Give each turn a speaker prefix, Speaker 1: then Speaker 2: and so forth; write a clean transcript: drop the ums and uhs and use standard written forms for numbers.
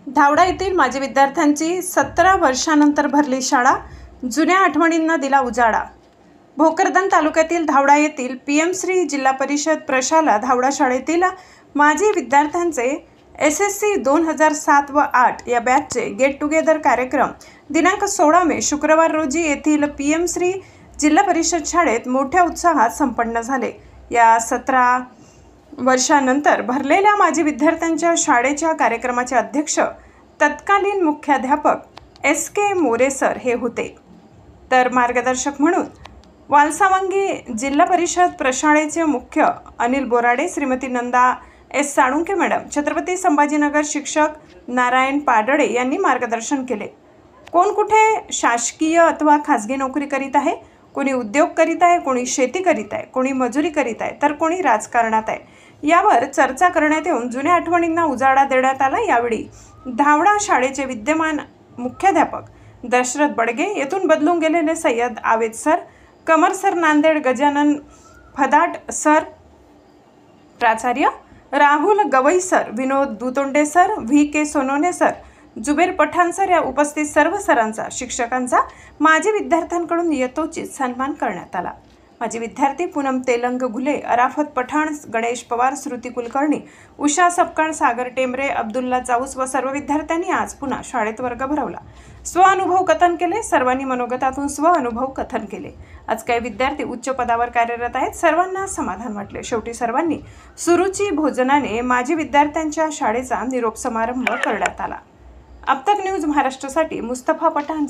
Speaker 1: धावडा येथील माजी विद्यार्थ्यांची 17 वर्षांनंतर भरली शाळा, जुन्या आठवणींना दिला उजाळा। भोकरदन तालुक्यातील धावडा येथील पीएम-श्री जिल्हा परिषद प्रशाला धावडा शाळेतील माजी विद्यार्थ्यांचे एसएससी 2007 व 8 या बॅचचे गेट टुगेदर कार्यक्रम दिनांक 16 मे शुक्रवार रोजी येथील पीएम-श्री जिल्हा परिषद शाळेत मोठ्या उत्साहात संपन्न झाले। या 17 वर्षांनंतर भरलेल्या माजी विद्यार्थ्यांच्या शाळेच्या कार्यक्रमाचे अध्यक्ष तत्कालीन मुख्याध्यापक एस.के. मोरे सर हे होते, तर मार्गदर्शक म्हणून वालसावंगी जिल्हा परिषद प्रशाळेचे मुख्य अनिल बोराडे, श्रीमती नंदा एस. साळुंखे मॅडम, छत्रपती संभाजीनगर शिक्षक नारायण पाडळे यांनी मार्गदर्शन केले। कोण कुठे शासकीय अथवा खाजगी नोकरी करीत आहे, कोणी उद्योग करीत आहे, कोणी शेती करीत आहे, कोणी मजुरी करीत आहे, तर कोणी राजकारणात आहे, यावर चर्चा करण्यात येऊन जुन्या आठवणींना उजाळा देण्यात आला। यावेळी धावडा शाळेचे विद्यमान मुख्याध्यापक दशरथ बडगे, येथून बदलून गेलेले Syed Aved sir, Qamar sir Nanded, Gajanan Phadat sir प्राचार्य, Rahul Gawai sir, Vinod Dutonde sir, V K. Sonone sir, Zuber Pathan sir या उपस्थित सर्व सरांचा, शिक्षकांचा माजी विद्यार्थ्यांकडून यथोचित सन्मान करण्यात आला। माजी विद्यार्थी पूनम तेलंग घुले, अराफत पठाण, गणेश पवार, श्रुती कुलकर्णी, उषा सपकाळ, सागर टेंबरे, अब्दुल्ला चाऊस व सर्व विद्यार्थ्यांनी आज पुन्हा शाळेत वर्ग भरवला, स्वअनुभव कथन केले। सर्वांनी मनोगतातून स्वअनुभव कथन केले। आज काही विद्यार्थी उच्च पदावर कार्यरत आहेत, सर्वांना समाधान वाटले। शेवटी सर्वांनी सुरुची भोजनाने माजी विद्यार्थ्यांच्या शाळेचा निरोप समारंभ करण्यात आला। अब तक न्यूज महाराष्ट्रासाठी मुस्तफा पठाण।